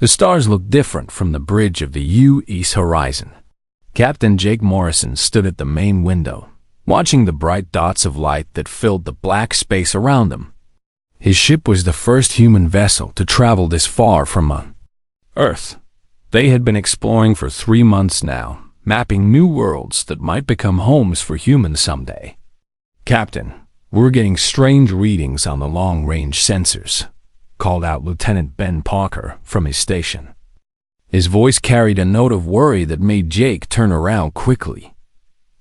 The stars looked different from the bridge of the U.S. horizon. Captain Jake Morrison stood at the main window, watching the bright dots of light that filled the black space around them. His ship was the first human vessel to travel this far from Earth. They had been exploring for 3 months now, mapping new worlds that might become homes for humans someday. "Captain, we're getting strange readings on the long-range sensors," called out Lieutenant Ben Parker from his station. His voice carried a note of worry that made Jake turn around quickly.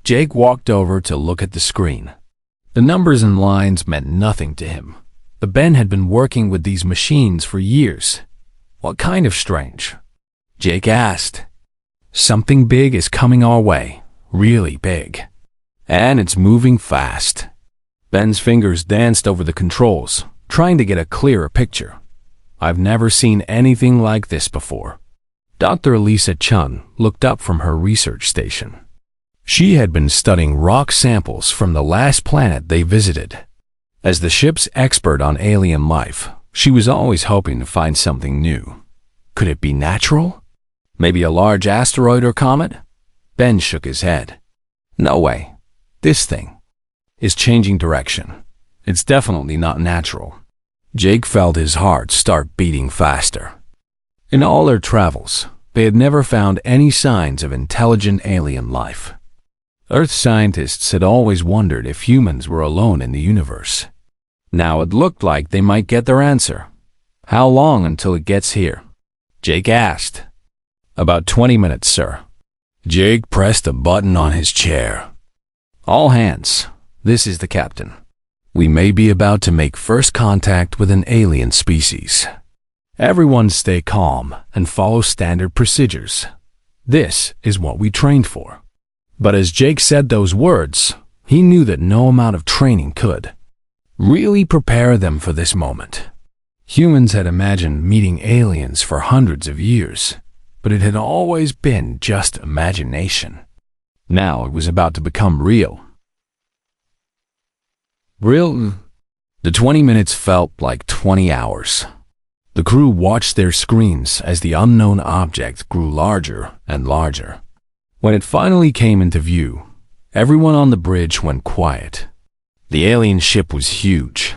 Jake walked over to look at the screen. The numbers and lines meant nothing to him. But Ben had been working with these machines for years. "What kind of strange?" Jake asked. "Something big is coming our way, really big. And it's moving fast." Ben's fingers danced over the controls, trying to get a clearer picture. "I've never seen anything like this before." Dr. Lisa Chun looked up from her research station. She had been studying rock samples from the last planet they visited. As the ship's expert on alien life, she was always hoping to find something new. Could it be natural? Maybe a large asteroid or comet? Ben shook his head. "No way. This thing is changing direction. It's definitely not natural." Jake felt his heart start beating faster. In all their travels, they had never found any signs of intelligent alien life. Earth scientists had always wondered if humans were alone in the universe. Now it looked like they might get their answer. "How long until it gets here?" Jake asked. "About 20 minutes, sir." Jake pressed a button on his chair. "All hands, this is the captain. We may be about to make first contact with an alien species. Everyone stay calm and follow standard procedures. This is what we trained for." But as Jake said those words, he knew that no amount of training could really prepare them for this moment. Humans had imagined meeting aliens for hundreds of years, but it had always been just imagination. Now it was about to become real. The 20 minutes felt like 20 hours. The crew watched their screens as the unknown object grew larger and larger. When it finally came into view, everyone on the bridge went quiet. The alien ship was huge.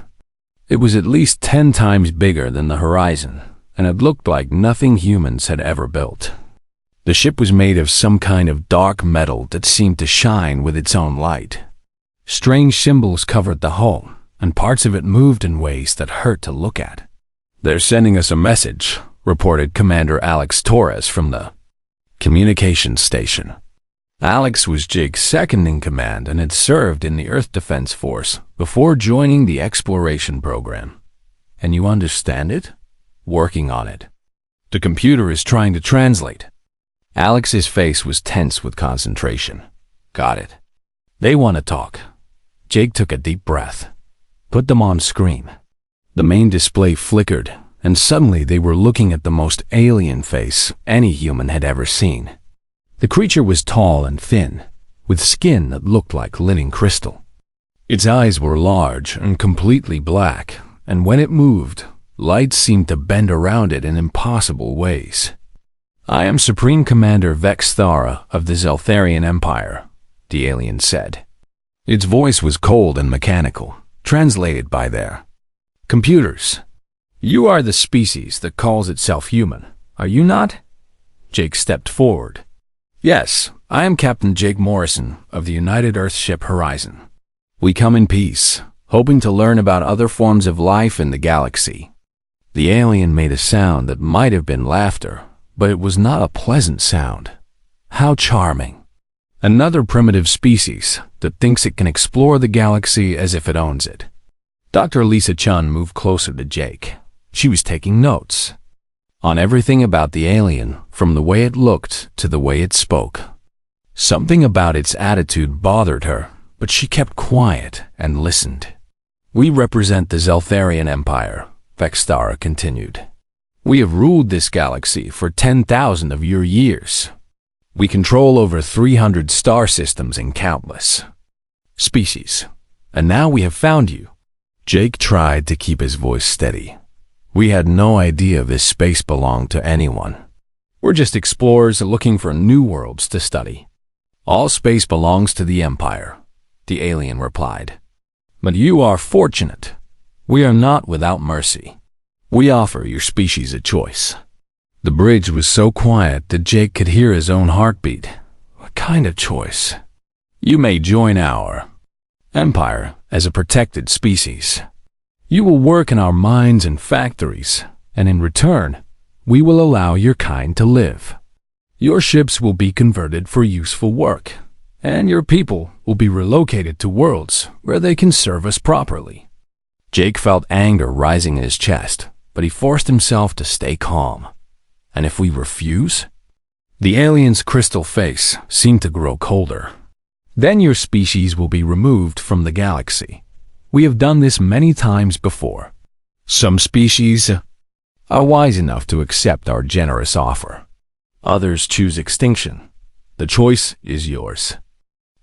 It was at least 10 times bigger than the horizon, and it looked like nothing humans had ever built. The ship was made of some kind of dark metal that seemed to shine with its own light. Strange symbols covered the hull, and parts of it moved in ways that hurt to look at. "They're sending us a message," reported Commander Alex Torres from the communications station. Alex was Jake's second in command and had served in the Earth Defense Force before joining the exploration program. "And you understand it?" "Working on it. The computer is trying to translate." Alex's face was tense with concentration. "Got it. They want to talk." Jake took a deep breath. "Put them on screen." The main display flickered, and suddenly they were looking at the most alien face any human had ever seen. The creature was tall and thin, with skin that looked like living crystal. Its eyes were large and completely black, and when it moved, light seemed to bend around it in impossible ways. "I am Supreme Commander Vex Thara of the Zeltharian Empire," the alien said. Its voice was cold and mechanical, translated by their computers. "You are the species that calls itself human, are you not?" Jake stepped forward. "Yes, I am Captain Jake Morrison of the United Earthship Horizon. We come in peace, hoping to learn about other forms of life in the galaxy." The alien made a sound that might have been laughter, but it was not a pleasant sound. How charming. Another primitive species that thinks it can explore the galaxy as if it owns it. Dr. Lisa Chun moved closer to Jake. She was taking notes on everything about the alien, from the way it looked to the way it spoke. Something about its attitude bothered her, but she kept quiet and listened. "We represent the Zeltharian Empire," Vextara continued. "We have ruled this galaxy for 10,000 of your years. We control over 300 star systems and countless species. And now we have found you." Jake tried to keep his voice steady. We had no idea this space belonged to anyone. We're just explorers looking for new worlds to study. All space belongs to the Empire, the alien replied. But you are fortunate. We are not without mercy. We offer your species a choice. The bridge was so quiet that Jake could hear his own heartbeat. What kind of choice? You may join our Empire as a protected species. You will work in our mines and factories, and in return, we will allow your kind to live. Your ships will be converted for useful work, and your people will be relocated to worlds where they can serve us properly. Jake felt anger rising in his chest, but he forced himself to stay calm. And if we refuse? The alien's crystal face seemed to grow colder. Then your species will be removed from the galaxy. We have done this many times before. Some species are wise enough to accept our generous offer. Others choose extinction. The choice is yours.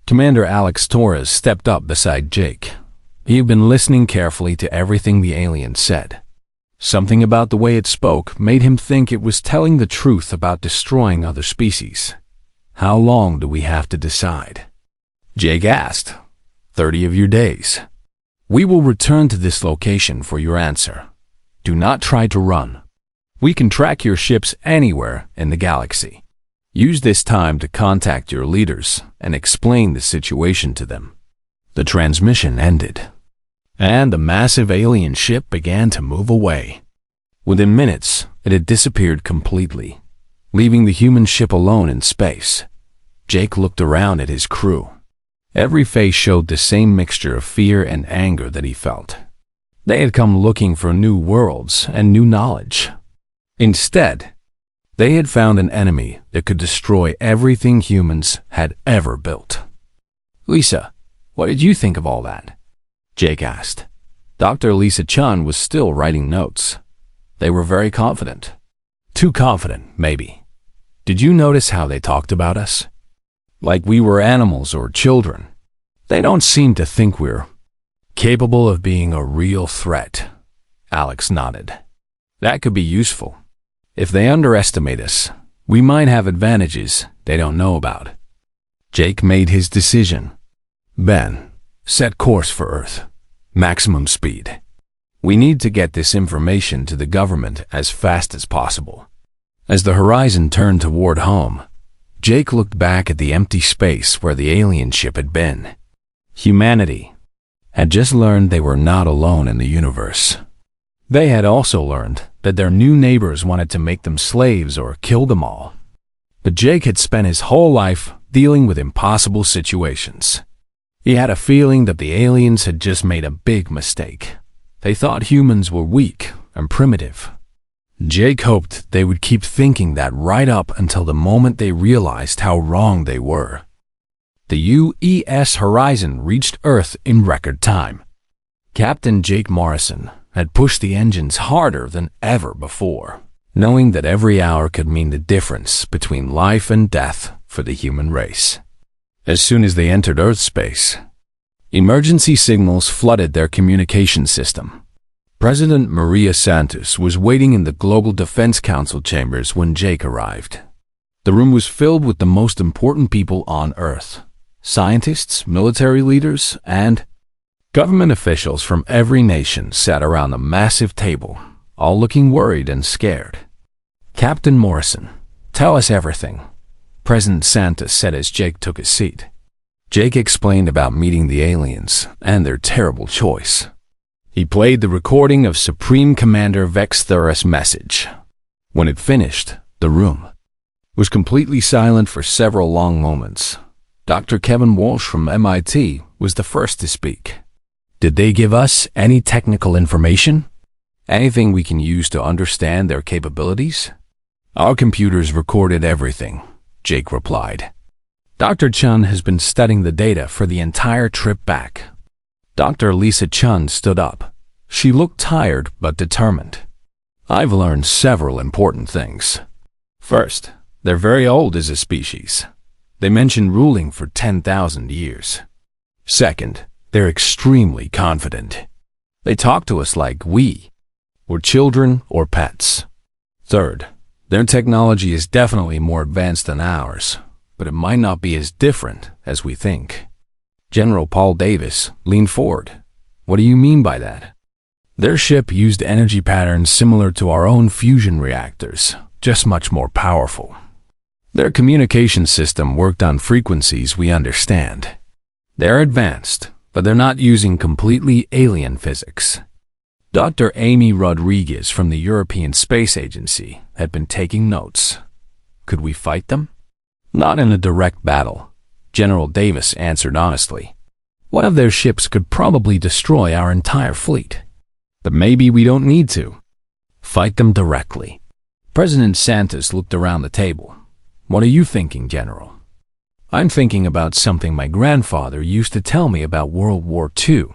Commander Alex Torres stepped up beside Jake. He had been listening carefully to everything the alien said. Something about the way it spoke made him think it was telling the truth about destroying other species. How long do we have to decide? Jake asked. 30 of your days. We will return to this location for your answer. Do not try to run. We can track your ships anywhere in the galaxy. Use this time to contact your leaders and explain the situation to them. The transmission ended, and the massive alien ship began to move away. Within minutes, it had disappeared completely, leaving the human ship alone in space. Jake looked around at his crew. Every face showed the same mixture of fear and anger that he felt. They had come looking for new worlds and new knowledge. Instead, they had found an enemy that could destroy everything humans had ever built. Lisa, what did you think of all that? Jake asked. Dr. Lisa Chun was still writing notes. They were very confident. Too confident, maybe. Did you notice how they talked about us? Like we were animals or children. They don't seem to think we're capable of being a real threat. Alex nodded. That could be useful. If they underestimate us, we might have advantages they don't know about. Jake made his decision. Ben, set course for Earth. Maximum speed. We need to get this information to the government as fast as possible. As the horizon turned toward home, Jake looked back at the empty space where the alien ship had been. Humanity had just learned they were not alone in the universe. They had also learned that their new neighbors wanted to make them slaves or kill them all. But Jake had spent his whole life dealing with impossible situations. He had a feeling that the aliens had just made a big mistake. They thought humans were weak and primitive. Jake hoped they would keep thinking that right up until the moment they realized how wrong they were. The UES Horizon reached Earth in record time. Captain Jake Morrison had pushed the engines harder than ever before, knowing that every hour could mean the difference between life and death for the human race. As soon as they entered Earth space, emergency signals flooded their communication system. President Maria Santos was waiting in the Global Defense Council chambers when Jake arrived. The room was filled with the most important people on Earth. Scientists, military leaders, and government officials from every nation sat around a massive table, all looking worried and scared. Captain Morrison, tell us everything, President Santos said as Jake took his seat. Jake explained about meeting the aliens and their terrible choice. He played the recording of Supreme Commander Vex Thuras' message. When it finished, the room was completely silent for several long moments. Dr. Kevin Walsh from MIT was the first to speak. Did they give us any technical information? Anything we can use to understand their capabilities? Our computers recorded everything, Jake replied. Dr. Chun has been studying the data for the entire trip back. Dr. Lisa Chun stood up. She looked tired but determined. I've learned several important things. First, they're very old as a species. They mention ruling for 10,000 years. Second, they're extremely confident. They talk to us like we or children, or pets. Third, their technology is definitely more advanced than ours, but it might not be as different as we think. General Paul Davis leaned forward. What do you mean by that? Their ship used energy patterns similar to our own fusion reactors, just much more powerful. Their communication system worked on frequencies we understand. They're advanced, but they're not using completely alien physics. Dr. Amy Rodriguez from the European Space Agency had been taking notes. Could we fight them? Not in a direct battle, General Davis answered honestly. One of their ships could probably destroy our entire fleet. But maybe we don't need to. Fight them directly. President Santos looked around the table. What are you thinking, General? I'm thinking about something my grandfather used to tell me about World War II.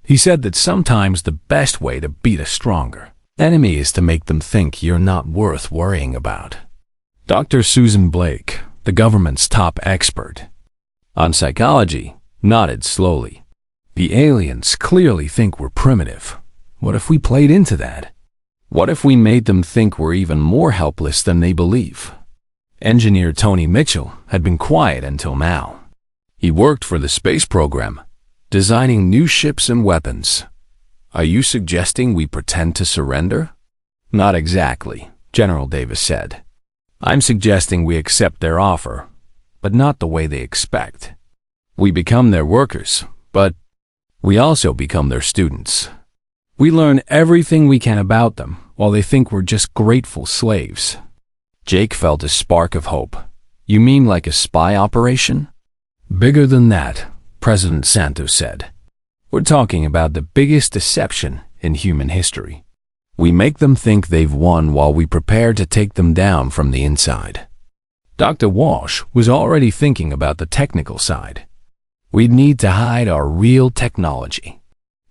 He said that sometimes the best way to beat a stronger enemy is to make them think you're not worth worrying about. Dr. Susan Blake, the government's top expert on psychology, nodded slowly. The aliens clearly think we're primitive. What if we played into that? What if we made them think we're even more helpless than they believe? Engineer Tony Mitchell had been quiet until now. He worked for the space program, designing new ships and weapons. Are you suggesting we pretend to surrender? Not exactly, General Davis said. I'm suggesting we accept their offer, but not the way they expect. We become their workers, but we also become their students. We learn everything we can about them while they think we're just grateful slaves. Jake felt a spark of hope. You mean like a spy operation? Bigger than that, President Santos said. We're talking about the biggest deception in human history. We make them think they've won while we prepare to take them down from the inside. Dr. Walsh was already thinking about the technical side. We'd need to hide our real technology.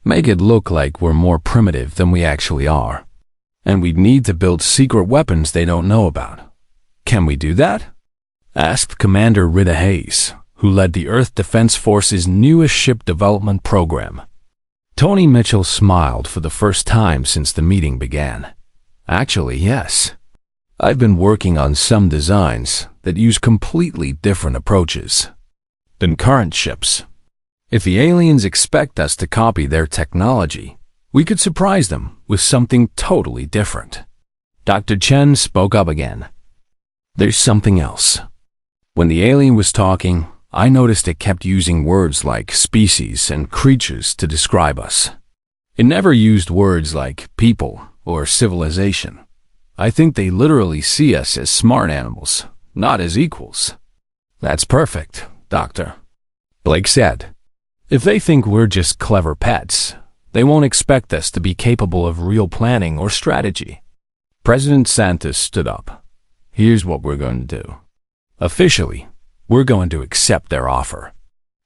Make it look like we're more primitive than we actually are. And we'd need to build secret weapons they don't know about. Can we do that? Asked Commander Rita Hayes, who led the Earth Defense Force's newest ship development program. Tony Mitchell smiled for the first time since the meeting began. Actually, yes. I've been working on some designs that use completely different approaches than current ships. If the aliens expect us to copy their technology, we could surprise them with something totally different. Dr. Chen spoke up again. There's something else. When the alien was talking, I noticed it kept using words like species and creatures to describe us. It never used words like people or civilization. I think they literally see us as smart animals, not as equals. That's perfect, Doctor, Blake said. If they think we're just clever pets, they won't expect us to be capable of real planning or strategy. President Santos stood up. Here's what we're going to do. Officially, we're going to accept their offer.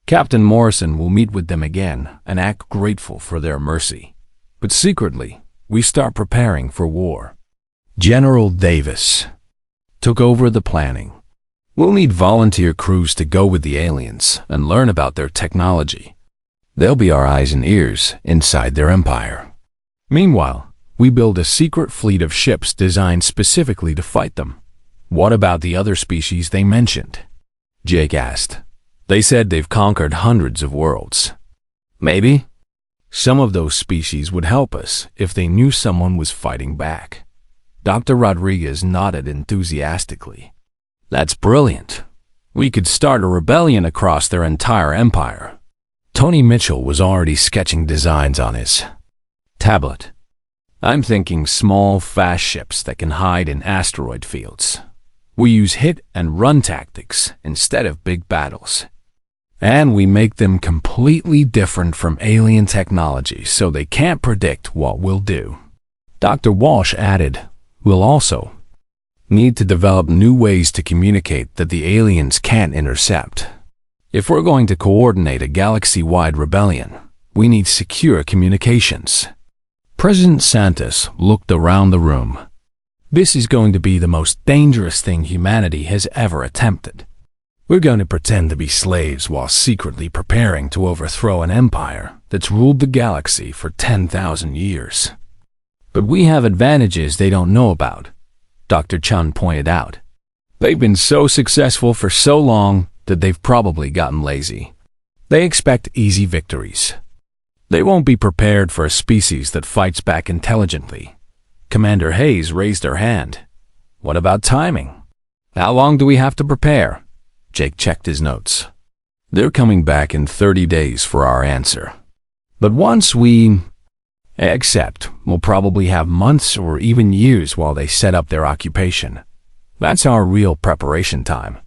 Captain Morrison will meet with them again and act grateful for their mercy. But secretly, we start preparing for war. General Davis took over the planning. We'll need volunteer crews to go with the aliens and learn about their technology. They'll be our eyes and ears inside their empire. Meanwhile, we build a secret fleet of ships designed specifically to fight them. What about the other species they mentioned? Jake asked. They said they've conquered hundreds of worlds. Maybe some of those species would help us if they knew someone was fighting back. Dr. Rodriguez nodded enthusiastically. That's brilliant. We could start a rebellion across their entire empire. Tony Mitchell was already sketching designs on his tablet. I'm thinking small, fast ships that can hide in asteroid fields. We use hit and run tactics instead of big battles. And we make them completely different from alien technology so they can't predict what we'll do. Dr. Walsh added, we'll also need to develop new ways to communicate that the aliens can't intercept. If we're going to coordinate a galaxy-wide rebellion, we need secure communications. President Santos looked around the room. This is going to be the most dangerous thing humanity has ever attempted. We're going to pretend to be slaves while secretly preparing to overthrow an empire that's ruled the galaxy for 10,000 years. But we have advantages they don't know about, Dr. Chun pointed out. They've been so successful for so long that they've probably gotten lazy. They expect easy victories. They won't be prepared for a species that fights back intelligently. Commander Hayes raised her hand. What about timing? How long do we have to prepare? Jake checked his notes. They're coming back in 30 days for our answer. But once we accept, we'll probably have months or even years while they set up their occupation. That's our real preparation time.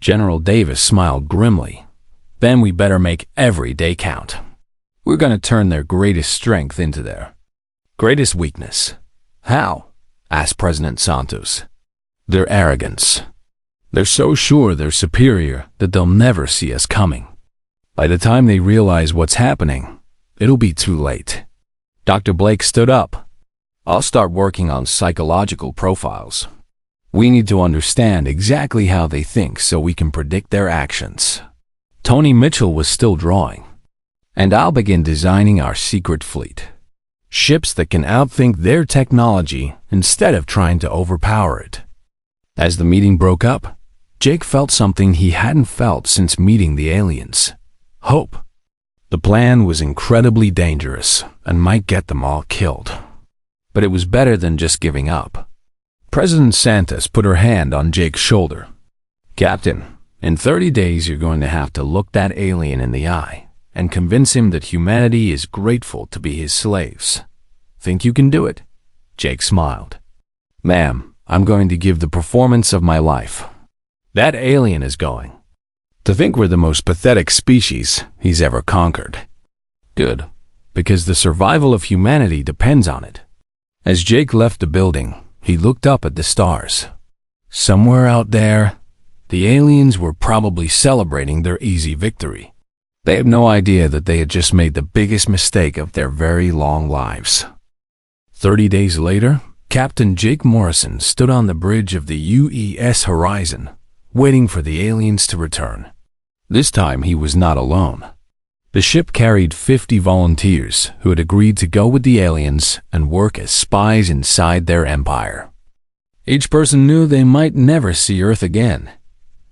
General Davis smiled grimly. Then we better make every day count. We're going to turn their greatest strength into their greatest weakness. How? Asked President Santos. Their arrogance. They're so sure they're superior that they'll never see us coming. By the time they realize what's happening, it'll be too late. Dr. Blake stood up. I'll start working on psychological profiles. We need to understand exactly how they think so we can predict their actions. Tony Mitchell was still drawing. And I'll begin designing our secret fleet. Ships that can outthink their technology instead of trying to overpower it. As the meeting broke up, Jake felt something he hadn't felt since meeting the aliens. Hope. The plan was incredibly dangerous and might get them all killed. But it was better than just giving up. President Santos put her hand on Jake's shoulder. Captain, in 30 days you're going to have to look that alien in the eye and convince him that humanity is grateful to be his slaves. Think you can do it? Jake smiled. Ma'am, I'm going to give the performance of my life. That alien is going to think we're the most pathetic species he's ever conquered. Good, because the survival of humanity depends on it. As Jake left the building, he looked up at the stars. Somewhere out there, the aliens were probably celebrating their easy victory. They had no idea that they had just made the biggest mistake of their very long lives. 30 days later, Captain Jake Morrison stood on the bridge of the UES Horizon, waiting for the aliens to return. This time he was not alone. The ship carried 50 volunteers who had agreed to go with the aliens and work as spies inside their empire. Each person knew they might never see Earth again.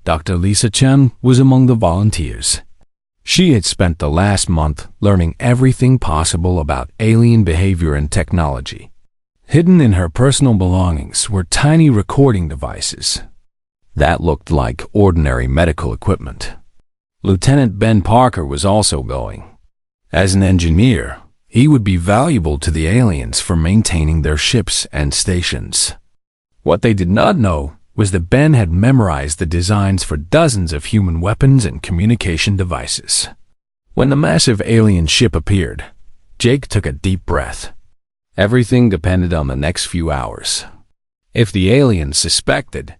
Dr. Lisa Chen was among the volunteers. She had spent the last month learning everything possible about alien behavior and technology. Hidden in her personal belongings were tiny recording devices. That looked like ordinary medical equipment. Lieutenant Ben Parker was also going. As an engineer, he would be valuable to the aliens for maintaining their ships and stations. What they did not know was that Ben had memorized the designs for dozens of human weapons and communication devices. When the massive alien ship appeared, Jake took a deep breath. Everything depended on the next few hours. If the aliens suspected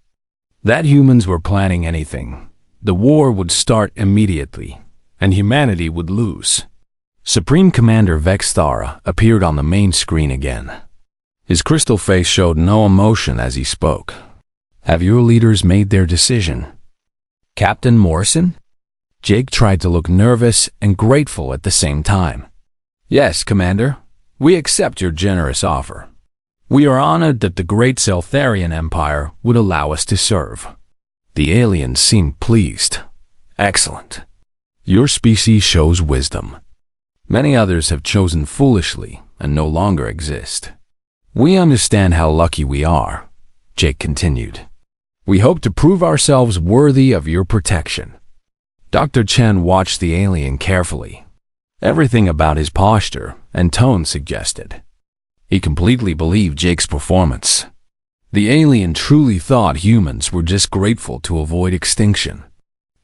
that humans were planning anything, the war would start immediately, and humanity would lose. Supreme Commander Vexthara appeared on the main screen again. His crystal face showed no emotion as he spoke. Have your leaders made their decision? Captain Morrison? Jake tried to look nervous and grateful at the same time. Yes, Commander. We accept your generous offer. We are honored that the great Seltharian Empire would allow us to serve. The aliens seemed pleased. Excellent. Your species shows wisdom. Many others have chosen foolishly and no longer exist. We understand how lucky we are, Jake continued. We hope to prove ourselves worthy of your protection. Dr. Chen watched the alien carefully. Everything about his posture and tone suggested he completely believed Jake's performance. The alien truly thought humans were just grateful to avoid extinction.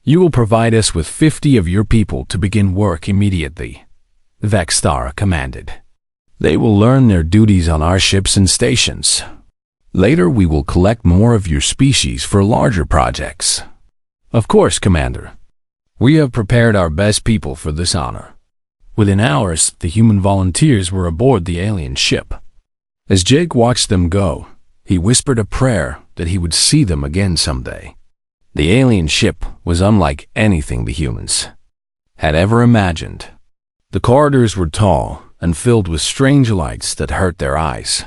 You will provide us with 50 of your people to begin work immediately, Vexthara commanded. They will learn their duties on our ships and stations. Later we will collect more of your species for larger projects. Of course, Commander. We have prepared our best people for this honor. Within hours, the human volunteers were aboard the alien ship. As Jake watched them go, he whispered a prayer that he would see them again someday. The alien ship was unlike anything the humans had ever imagined. The corridors were tall, and filled with strange lights that hurt their eyes.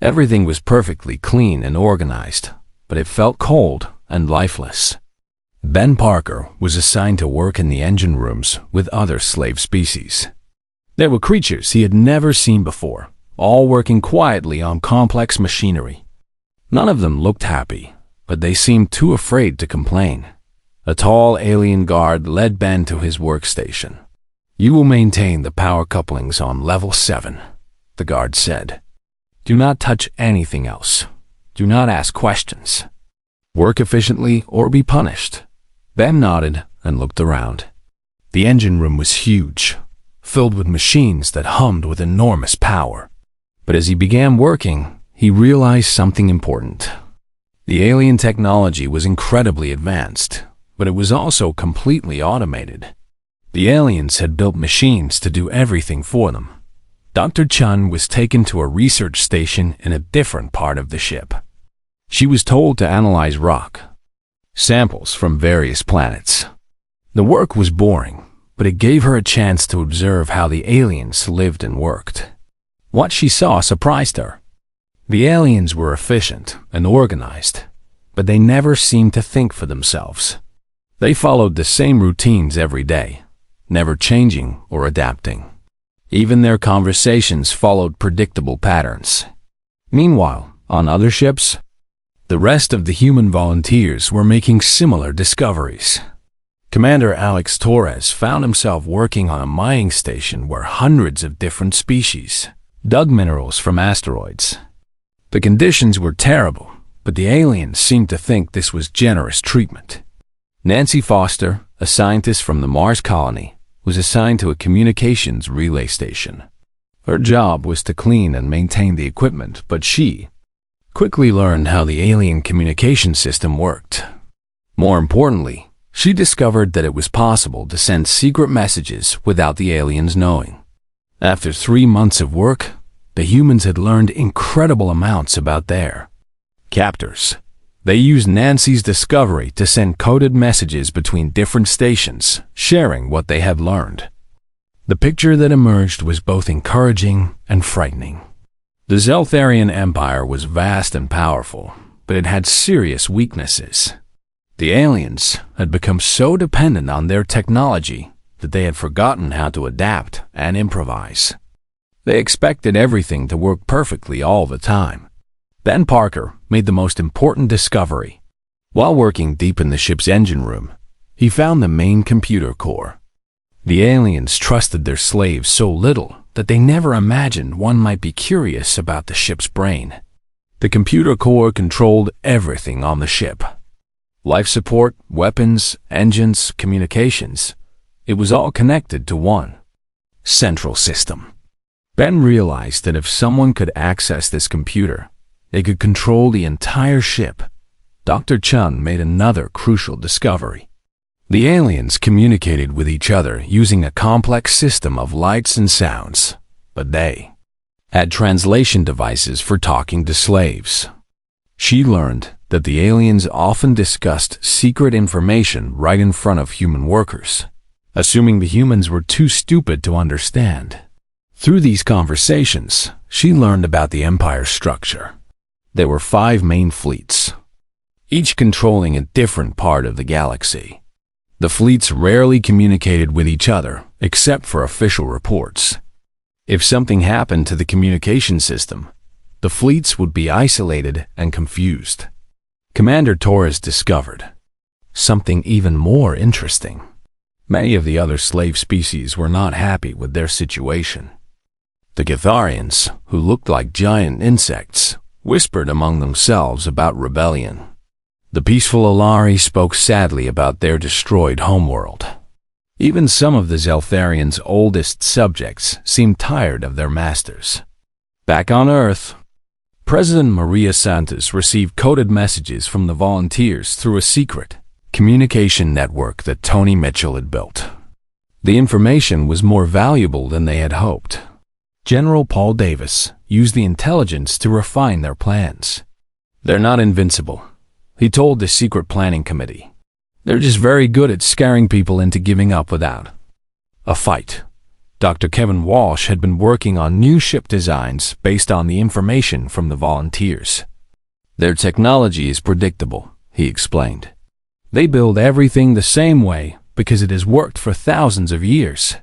Everything was perfectly clean and organized, but it felt cold and lifeless. Ben Parker was assigned to work in the engine rooms with other slave species. There were creatures he had never seen before, all working quietly on complex machinery. None of them looked happy, but they seemed too afraid to complain. A tall alien guard led Ben to his workstation. "You will maintain the power couplings on level 7, the guard said. "Do not touch anything else. Do not ask questions. Work efficiently or be punished." Ben nodded and looked around. The engine room was huge, filled with machines that hummed with enormous power. But as he began working, he realized something important. The alien technology was incredibly advanced, but it was also completely automated. The aliens had built machines to do everything for them. Dr. Chun was taken to a research station in a different part of the ship. She was told to analyze rock, samples from various planets. The work was boring, but it gave her a chance to observe how the aliens lived and worked. What she saw surprised her. The aliens were efficient and organized, but they never seemed to think for themselves. They followed the same routines every day, never changing or adapting. Even their conversations followed predictable patterns. Meanwhile, on other ships, the rest of the human volunteers were making similar discoveries. Commander Alex Torres found himself working on a mining station where hundreds of different species dug minerals from asteroids. The conditions were terrible, but the aliens seemed to think this was generous treatment. Nancy Foster, a scientist from the Mars colony, was assigned to a communications relay station. Her job was to clean and maintain the equipment, but she quickly learned how the alien communication system worked. More importantly, she discovered that it was possible to send secret messages without the aliens knowing. After 3 months of work, the humans had learned incredible amounts about their captors. They used Nancy's discovery to send coded messages between different stations, sharing what they had learned. The picture that emerged was both encouraging and frightening. The Zeltharian Empire was vast and powerful, but it had serious weaknesses. The aliens had become so dependent on their technology that they had forgotten how to adapt and improvise. They expected everything to work perfectly all the time. Ben Parker made the most important discovery. While working deep in the ship's engine room, he found the main computer core. The aliens trusted their slaves so little that they never imagined one might be curious about the ship's brain. The computer core controlled everything on the ship. Life support, weapons, engines, communications. It was all connected to one central system. Ben realized that if someone could access this computer, they could control the entire ship. Dr. Chun made another crucial discovery. The aliens communicated with each other using a complex system of lights and sounds, but they had translation devices for talking to slaves. She learned that the aliens often discussed secret information right in front of human workers, assuming the humans were too stupid to understand. Through these conversations, she learned about the Empire's structure. There were 5 main fleets, each controlling a different part of the galaxy. The fleets rarely communicated with each other, except for official reports. If something happened to the communication system, the fleets would be isolated and confused. Commander Torres discovered something even more interesting. Many of the other slave species were not happy with their situation. The Gatharians, who looked like giant insects, whispered among themselves about rebellion. The peaceful Alari spoke sadly about their destroyed homeworld. Even some of the Zeltharians' oldest subjects seemed tired of their masters. Back on Earth, President Maria Santos received coded messages from the volunteers through a secret communication network that Tony Mitchell had built. The information was more valuable than they had hoped. General Paul Davis used the intelligence to refine their plans. "They're not invincible," he told the secret planning committee. "They're just very good at scaring people into giving up without a fight. Dr. Kevin Walsh had been working on new ship designs based on the information from the volunteers. Their technology is predictable, he explained. They build everything the same way because it has worked for thousands of years.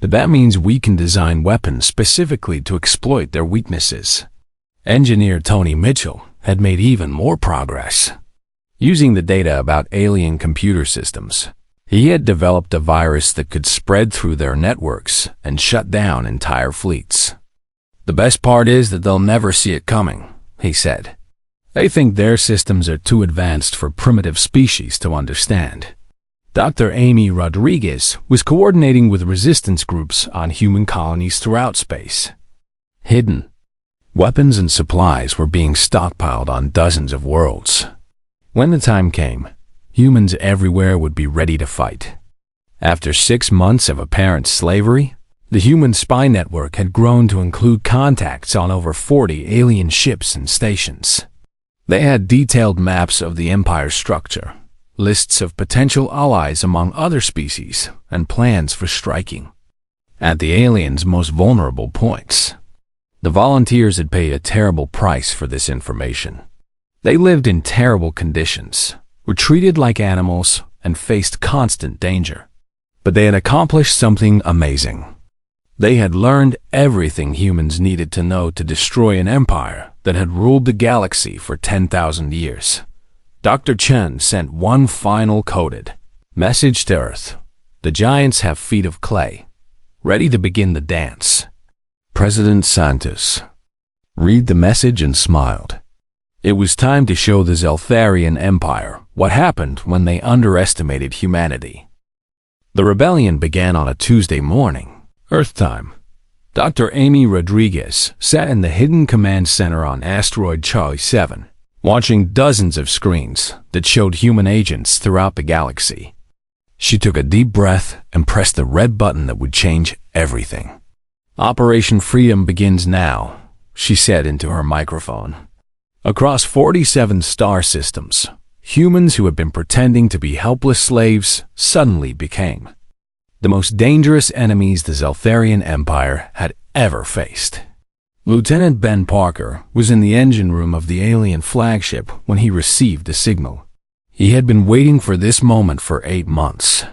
But that means we can design weapons specifically to exploit their weaknesses. Engineer Tony Mitchell had made even more progress. Using the data about alien computer systems, he had developed a virus that could spread through their networks and shut down entire fleets. The best part is that they'll never see it coming, he said. They think their systems are too advanced for primitive species to understand. Dr. Amy Rodriguez was coordinating with resistance groups on human colonies throughout space. Hidden weapons and supplies were being stockpiled on dozens of worlds. When the time came, humans everywhere would be ready to fight. After 6 months of apparent slavery, the human spy network had grown to include contacts on over 40 alien ships and stations. They had detailed maps of the Empire's structure, lists of potential allies among other species, and plans for striking at the aliens' most vulnerable points. The volunteers had paid a terrible price for this information. They lived in terrible conditions, were treated like animals, and faced constant danger. But they had accomplished something amazing. They had learned everything humans needed to know to destroy an empire that had ruled the galaxy for 10,000 years. Dr. Chen sent one final coded message to Earth. The giants have feet of clay, ready to begin the dance. President Santos read the message and smiled. It was time to show the Zeltharian Empire what happened when they underestimated humanity. The rebellion began on a Tuesday morning, Earth time. Dr. Amy Rodriguez sat in the hidden command center on asteroid Charlie 7, watching dozens of screens that showed human agents throughout the galaxy. She took a deep breath and pressed the red button that would change everything. Operation Freedom begins now, she said into her microphone. Across 47 star systems, humans who had been pretending to be helpless slaves suddenly became the most dangerous enemies the Zeltharian Empire had ever faced. Lieutenant Ben Parker was in the engine room of the alien flagship when he received the signal. He had been waiting for this moment for 8 months.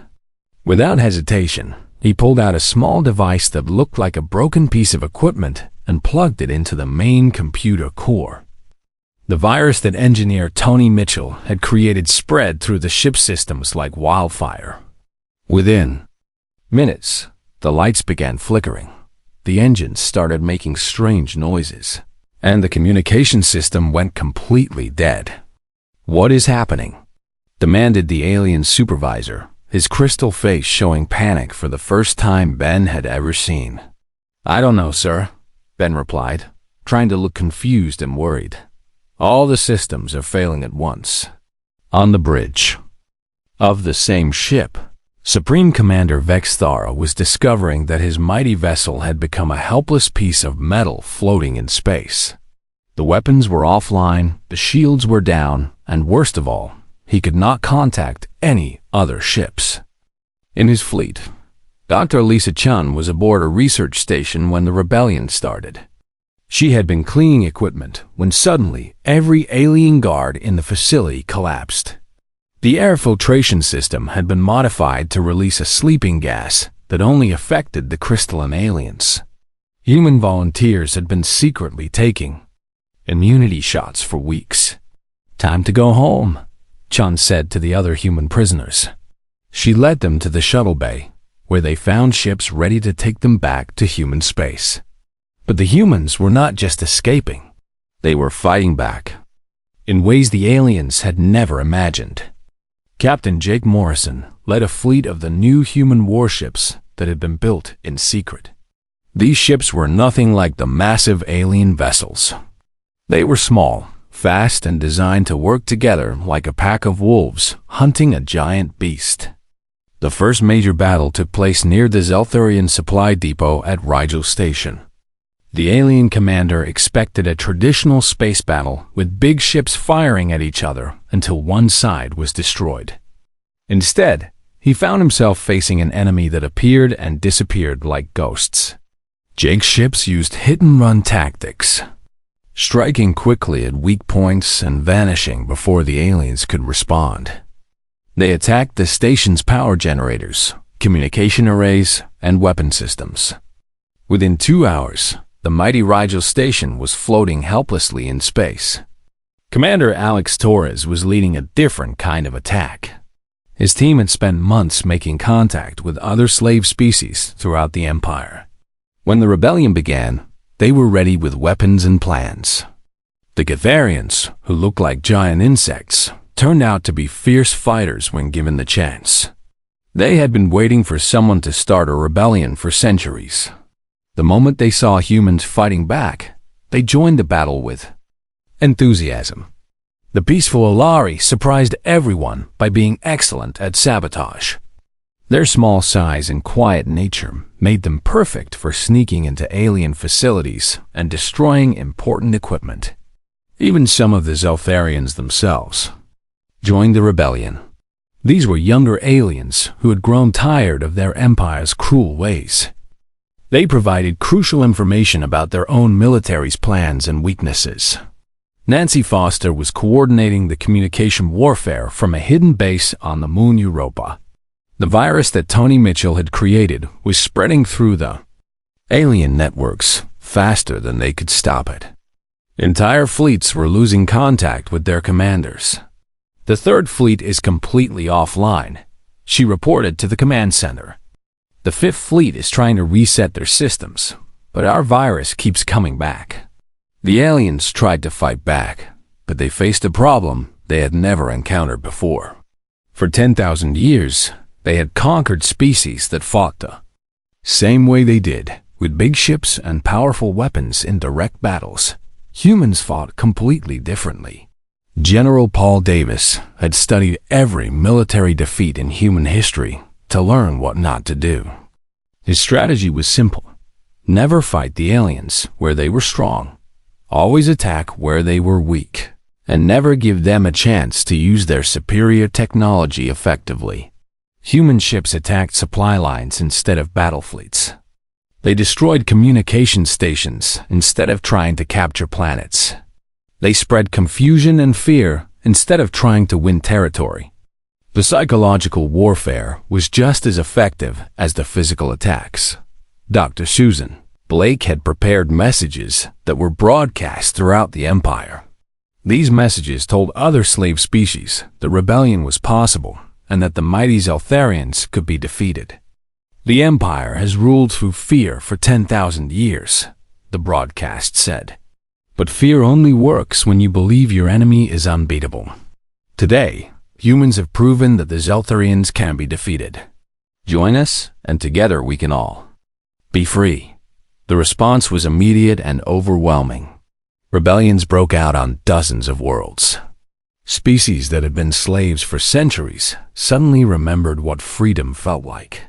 Without hesitation, he pulled out a small device that looked like a broken piece of equipment and plugged it into the main computer core. The virus that engineer Tony Mitchell had created spread through the ship systems like wildfire. Within minutes, the lights began flickering. The engines started making strange noises, and the communication system went completely dead. "What is happening?" demanded the alien supervisor, his crystal face showing panic for the first time Ben had ever seen. "I don't know, sir," Ben replied, trying to look confused and worried. "All the systems are failing at once." On the bridge of the same ship, Supreme Commander Vexthara was discovering that his mighty vessel had become a helpless piece of metal floating in space. The weapons were offline, the shields were down, and worst of all, he could not contact any other ships. In his fleet, Dr. Lisa Chun was aboard a research station when the rebellion started. She had been cleaning equipment when suddenly every alien guard in the facility collapsed. The air filtration system had been modified to release a sleeping gas that only affected the crystalline aliens. Human volunteers had been secretly taking immunity shots for weeks. "Time to go home," Chun said to the other human prisoners. She led them to the shuttle bay, where they found ships ready to take them back to human space. But the humans were not just escaping. They were fighting back in ways the aliens had never imagined. Captain Jake Morrison led a fleet of the new human warships that had been built in secret. These ships were nothing like the massive alien vessels. They were small, fast, and designed to work together like a pack of wolves hunting a giant beast. The first major battle took place near the Zeltharian supply depot at Rigel Station. The alien commander expected a traditional space battle with big ships firing at each other until one side was destroyed. Instead, he found himself facing an enemy that appeared and disappeared like ghosts. Jake's ships used hit-and-run tactics, striking quickly at weak points and vanishing before the aliens could respond. They attacked the station's power generators, communication arrays, and weapon systems. Within 2 hours, the mighty Rigel station was floating helplessly in space. Commander Alex Torres was leading a different kind of attack. His team had spent months making contact with other slave species throughout the Empire. When the rebellion began, they were ready with weapons and plans. The Gatharians, who looked like giant insects, turned out to be fierce fighters when given the chance. They had been waiting for someone to start a rebellion for centuries. The moment they saw humans fighting back, they joined the battle with enthusiasm. The peaceful Alari surprised everyone by being excellent at sabotage. Their small size and quiet nature made them perfect for sneaking into alien facilities and destroying important equipment. Even some of the Zeltharians themselves joined the rebellion. These were younger aliens who had grown tired of their empire's cruel ways. They provided crucial information about their own military's plans and weaknesses. Nancy Foster was coordinating the communication warfare from a hidden base on the moon Europa. The virus that Tony Mitchell had created was spreading through the alien networks faster than they could stop it. Entire fleets were losing contact with their commanders. "The Third Fleet is completely offline," she reported to the command center. "The Fifth Fleet is trying to reset their systems, but our virus keeps coming back." The aliens tried to fight back, but they faced a problem they had never encountered before. For 10,000 years, they had conquered species that fought the same way they did, with big ships and powerful weapons in direct battles. Humans fought completely differently. General Paul Davis had studied every military defeat in human history to learn what not to do. His strategy was simple: never fight the aliens where they were strong, always attack where they were weak, and never give them a chance to use their superior technology effectively. Human ships attacked supply lines instead of battle fleets. They destroyed communication stations instead of trying to capture planets. They spread confusion and fear instead of trying to win territory. The psychological warfare was just as effective as the physical attacks. Dr. Susan Blake had prepared messages that were broadcast throughout the Empire. These messages told other slave species that rebellion was possible and that the mighty Zeltharians could be defeated. "The Empire has ruled through fear for 10,000 years, the broadcast said. But fear only works when you believe your enemy is unbeatable. Today, humans have proven that the Zeltharians can be defeated. Join us, and together we can all be free." The response was immediate and overwhelming. Rebellions broke out on dozens of worlds. Species that had been slaves for centuries suddenly remembered what freedom felt like.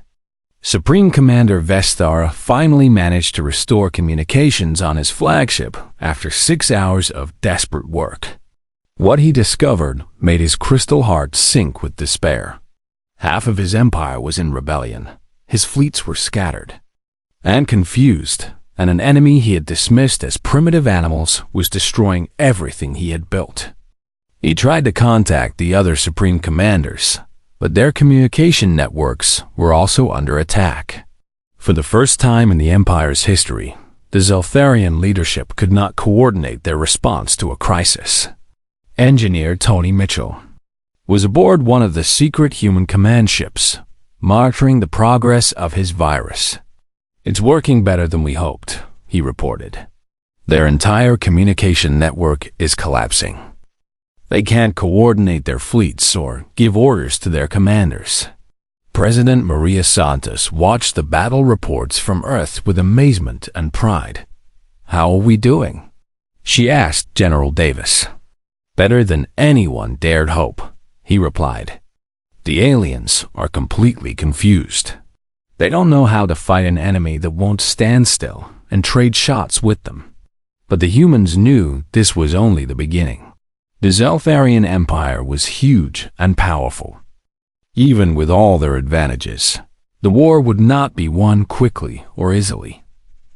Supreme Commander Vestara finally managed to restore communications on his flagship after 6 hours of desperate work. What he discovered made his crystal heart sink with despair. Half of his empire was in rebellion. His fleets were scattered and confused, and an enemy he had dismissed as primitive animals was destroying everything he had built. He tried to contact the other Supreme Commanders, but their communication networks were also under attack. For the first time in the Empire's history, the Zeltharian leadership could not coordinate their response to a crisis. Engineer Tony Mitchell was aboard one of the secret human command ships, monitoring the progress of his virus. "It's working better than we hoped," he reported. "Their entire communication network is collapsing. They can't coordinate their fleets or give orders to their commanders." President Maria Santos watched the battle reports from Earth with amazement and pride. "How are we doing?" she asked General Davis. "Better than anyone dared hope," he replied. "The aliens are completely confused. They don't know how to fight an enemy that won't stand still and trade shots with them." But the humans knew this was only the beginning. The Zeltharian Empire was huge and powerful. Even with all their advantages, the war would not be won quickly or easily.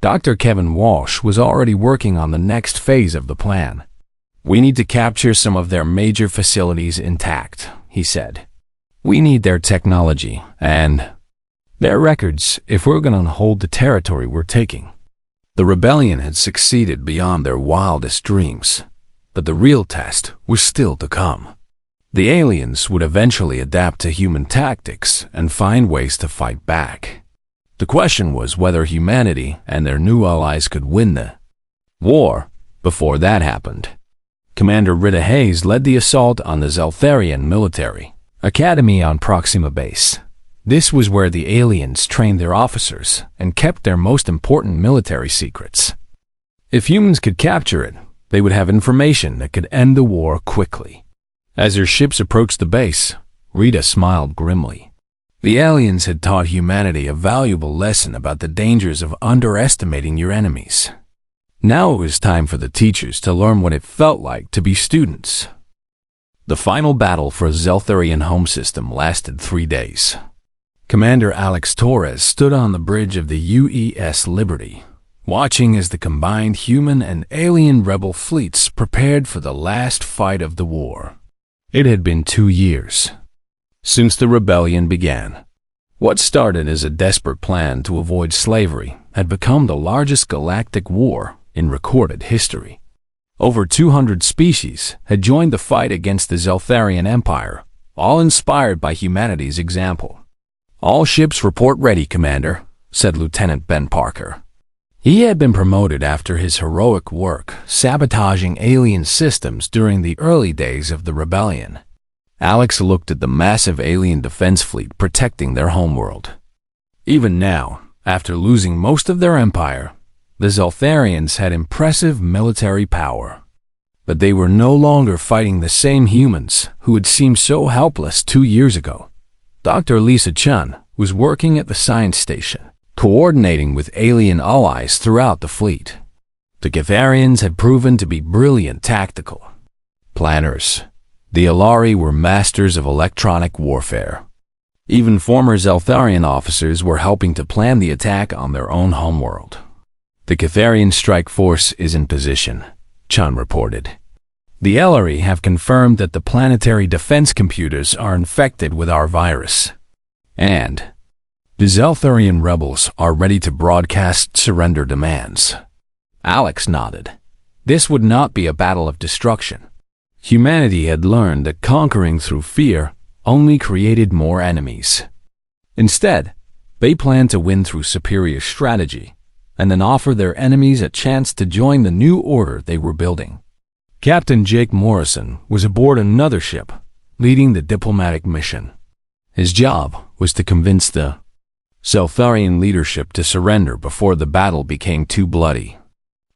Dr. Kevin Walsh was already working on the next phase of the plan. "We need to capture some of their major facilities intact," he said. "We need their technology and their records if we're going to hold the territory we're taking." The rebellion had succeeded beyond their wildest dreams, but the real test was still to come. The aliens would eventually adapt to human tactics and find ways to fight back. The question was whether humanity and their new allies could win the war. Before that happened, Commander Rita Hayes led the assault on the Zeltharian military academy on Proxima Base. This was where the aliens trained their officers and kept their most important military secrets. If humans could capture it, they would have information that could end the war quickly. As their ships approached the base, Rita smiled grimly. The aliens had taught humanity a valuable lesson about the dangers of underestimating your enemies. Now it was time for the teachers to learn what it felt like to be students. The final battle for Zeltharian home system lasted 3 days. Commander Alex Torres stood on the bridge of the UES Liberty, watching as the combined human and alien rebel fleets prepared for the last fight of the war. It had been 2 years since the rebellion began. What started as a desperate plan to avoid slavery had become the largest galactic war in recorded history. Over 200 species had joined the fight against the Zeltharian Empire, all inspired by humanity's example. "All ships report ready, Commander," said Lieutenant Ben Parker. He had been promoted after his heroic work sabotaging alien systems during the early days of the rebellion. Alex looked at the massive alien defense fleet protecting their homeworld. Even now, after losing most of their empire, the Zeltharians had impressive military power. But they were no longer fighting the same humans who had seemed so helpless 2 years ago. Dr. Lisa Chun was working at the science station, coordinating with alien allies throughout the fleet. The Gatharians had proven to be brilliant tactical planners. The Alari were masters of electronic warfare. Even former Zeltharian officers were helping to plan the attack on their own homeworld. "The Gatharian strike force is in position," Chun reported. "The Alari have confirmed that the planetary defense computers are infected with our virus. And the Zeltharian rebels are ready to broadcast surrender demands." Alex nodded. This would not be a battle of destruction. Humanity had learned that conquering through fear only created more enemies. Instead, they planned to win through superior strategy and then offer their enemies a chance to join the new order they were building. Captain Jake Morrison was aboard another ship, leading the diplomatic mission. His job was to convince the Zeltharian leadership to surrender before the battle became too bloody.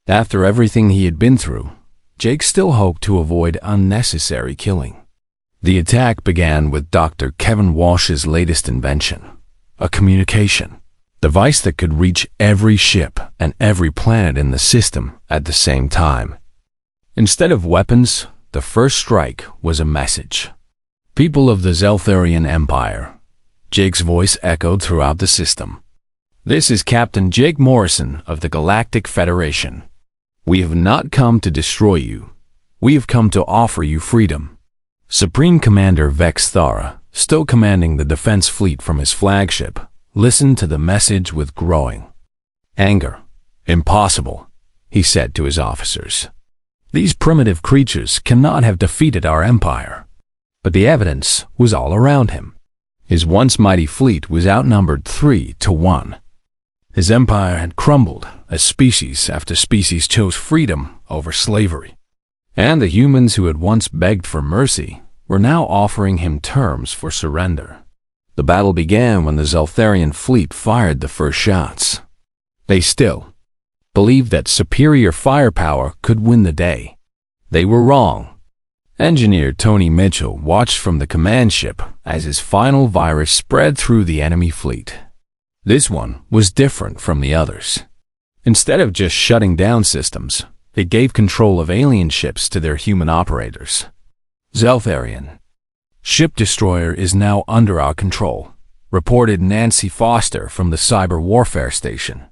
After everything he had been through, Jake still hoped to avoid unnecessary killing. The attack began with Dr. Kevin Walsh's latest invention, a communication device that could reach every ship and every planet in the system at the same time. Instead of weapons, the first strike was a message. "People of the Zeltharian Empire," Jake's voice echoed throughout the system. "This is Captain Jake Morrison of the Galactic Federation. We have not come to destroy you. We have come to offer you freedom." Supreme Commander Vex Thara, still commanding the defense fleet from his flagship, listened to the message with growing anger. "Impossible," he said to his officers. "These primitive creatures cannot have defeated our empire." But the evidence was all around him. His once mighty fleet was outnumbered 3-1. His empire had crumbled as species after species chose freedom over slavery. And the humans who had once begged for mercy were now offering him terms for surrender. The battle began when the Zeltharian fleet fired the first shots. They still believed that superior firepower could win the day. They were wrong. Engineer Tony Mitchell watched from the command ship as his final virus spread through the enemy fleet. This one was different from the others. Instead of just shutting down systems, it gave control of alien ships to their human operators. Zeltharian Ship destroyer is now under our control, reported Nancy Foster from the cyber warfare station.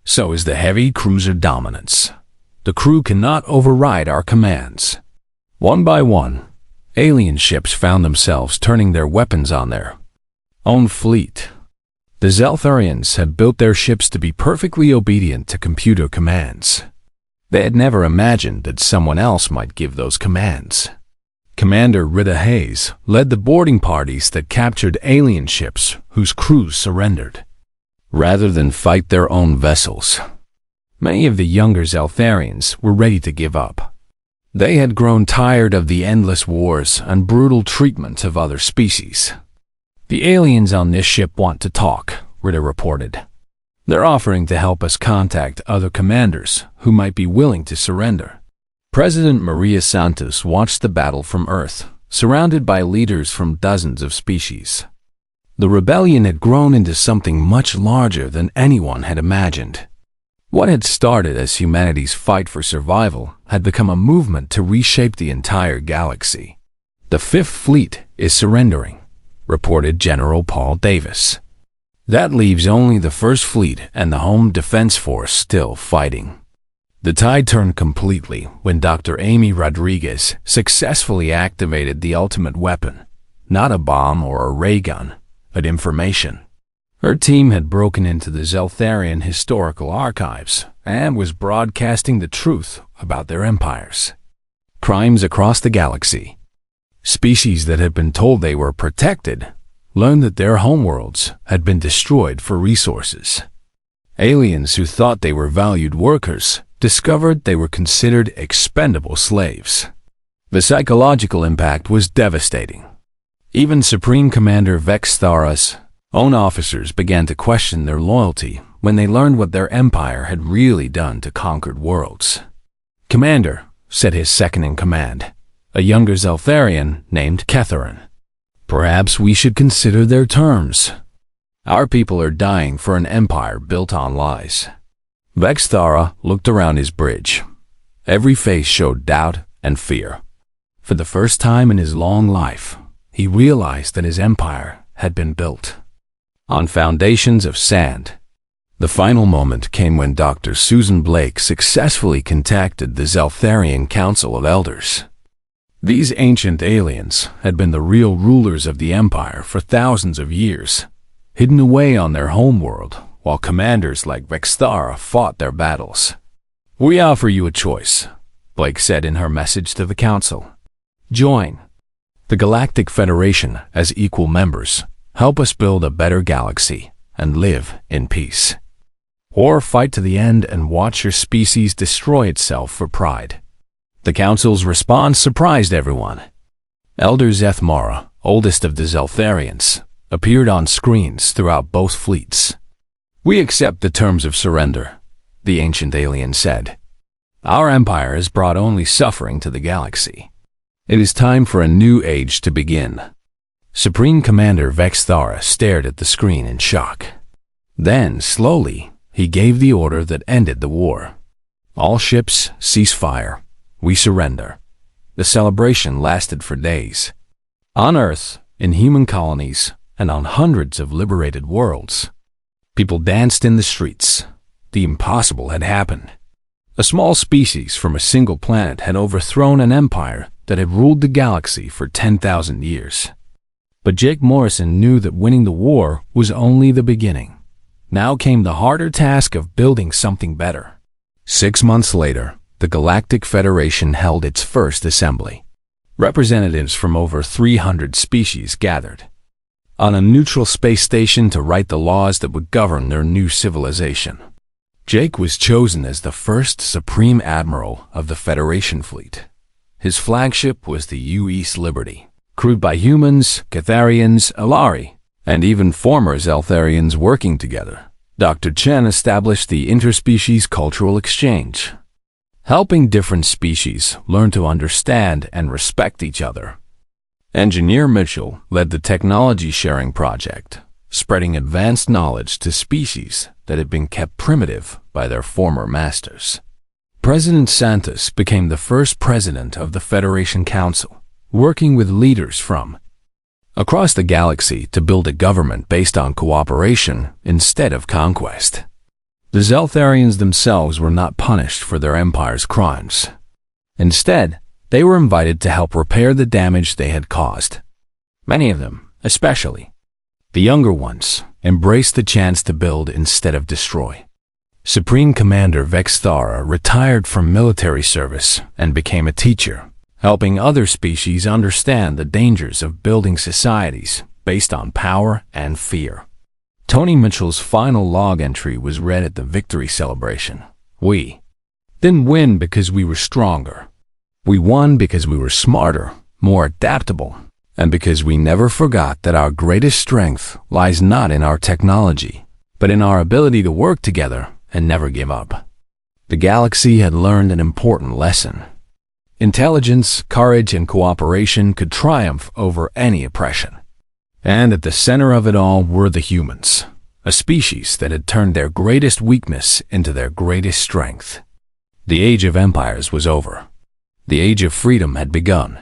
So is the heavy cruiser dominance. The crew cannot override our commands. One by one, alien ships found themselves turning their weapons on their own fleet. The Zeltharians had built their ships to be perfectly obedient to computer commands. They had never imagined that someone else might give those commands. Commander Rita Hayes led the boarding parties that captured alien ships whose crews surrendered, rather than fight their own vessels. Many of the younger Zeltharians were ready to give up. They had grown tired of the endless wars and brutal treatment of other species. The aliens on this ship want to talk, Rita reported. They're offering to help us contact other commanders who might be willing to surrender. President Maria Santos watched the battle from Earth, surrounded by leaders from dozens of species. The rebellion had grown into something much larger than anyone had imagined. What had started as humanity's fight for survival had become a movement to reshape the entire galaxy. The Fifth Fleet is surrendering, reported General Paul Davis. That leaves only the First Fleet and the Home Defense Force still fighting. The tide turned completely when Dr. Amy Rodriguez successfully activated the ultimate weapon, not a bomb or a ray gun, but information. Her team had broken into the Zeltharian historical archives and was broadcasting the truth about their empires. Crimes across the galaxy. Species that had been told they were protected learned that their homeworlds had been destroyed for resources. Aliens who thought they were valued workers discovered they were considered expendable slaves. The psychological impact was devastating. Even Supreme Commander Vexthara's own officers began to question their loyalty when they learned what their empire had really done to conquered worlds. "Commander," said his second-in-command, a younger Zeltharian named Ketharin, "perhaps we should consider their terms. Our people are dying for an empire built on lies." Vexthara looked around his bridge. Every face showed doubt and fear. For the first time in his long life, he realized that his empire had been built on foundations of sand. The final moment came when Dr. Susan Blake successfully contacted the Zeltharian Council of Elders. These ancient aliens had been the real rulers of the empire for thousands of years, hidden away on their homeworld, while commanders like Vexthara fought their battles. "We offer you a choice," Blake said in her message to the council. "Join the Galactic Federation as equal members, help us build a better galaxy, and live in peace. Or fight to the end and watch your species destroy itself for pride." The council's response surprised everyone. Elder Zethmara, oldest of the Zeltharians, appeared on screens throughout both fleets. "We accept the terms of surrender," the ancient alien said. "Our empire has brought only suffering to the galaxy. It is time for a new age to begin." Supreme Commander Vexthara stared at the screen in shock. Then, slowly, he gave the order that ended the war. "All ships, cease fire. We surrender." The celebration lasted for days. On Earth, in human colonies, and on hundreds of liberated worlds, people danced in the streets. The impossible had happened. A small species from a single planet had overthrown an empire that had ruled the galaxy for 10,000 years. But Jake Morrison knew that winning the war was only the beginning. Now came the harder task of building something better. 6 months later, the Galactic Federation held its first assembly. Representatives from over 300 species gathered on a neutral space station to write the laws that would govern their new civilization. Jake was chosen as the first Supreme Admiral of the Federation fleet. His flagship was the U.S. Liberty, crewed by humans, Catharians, Alari, and even former Zeltharians working together. Dr. Chen established the interspecies cultural exchange, helping different species learn to understand and respect each other. Engineer Mitchell led the technology sharing project, spreading advanced knowledge to species that had been kept primitive by their former masters. President Santos became the first president of the Federation Council, working with leaders from across the galaxy to build a government based on cooperation instead of conquest. The Zeltharians themselves were not punished for their empire's crimes. Instead, they were invited to help repair the damage they had caused. Many of them, especially the younger ones, embraced the chance to build instead of destroy. Supreme Commander Vexthara retired from military service and became a teacher, helping other species understand the dangers of building societies based on power and fear. Tony Mitchell's final log entry was read at the victory celebration. We didn't win because we were stronger. We won because we were smarter, more adaptable, and because we never forgot that our greatest strength lies not in our technology, but in our ability to work together and never give up. The galaxy had learned an important lesson. Intelligence, courage, and cooperation could triumph over any oppression. And at the center of it all were the humans, a species that had turned their greatest weakness into their greatest strength. The Age of Empires was over. The Age of Freedom had begun.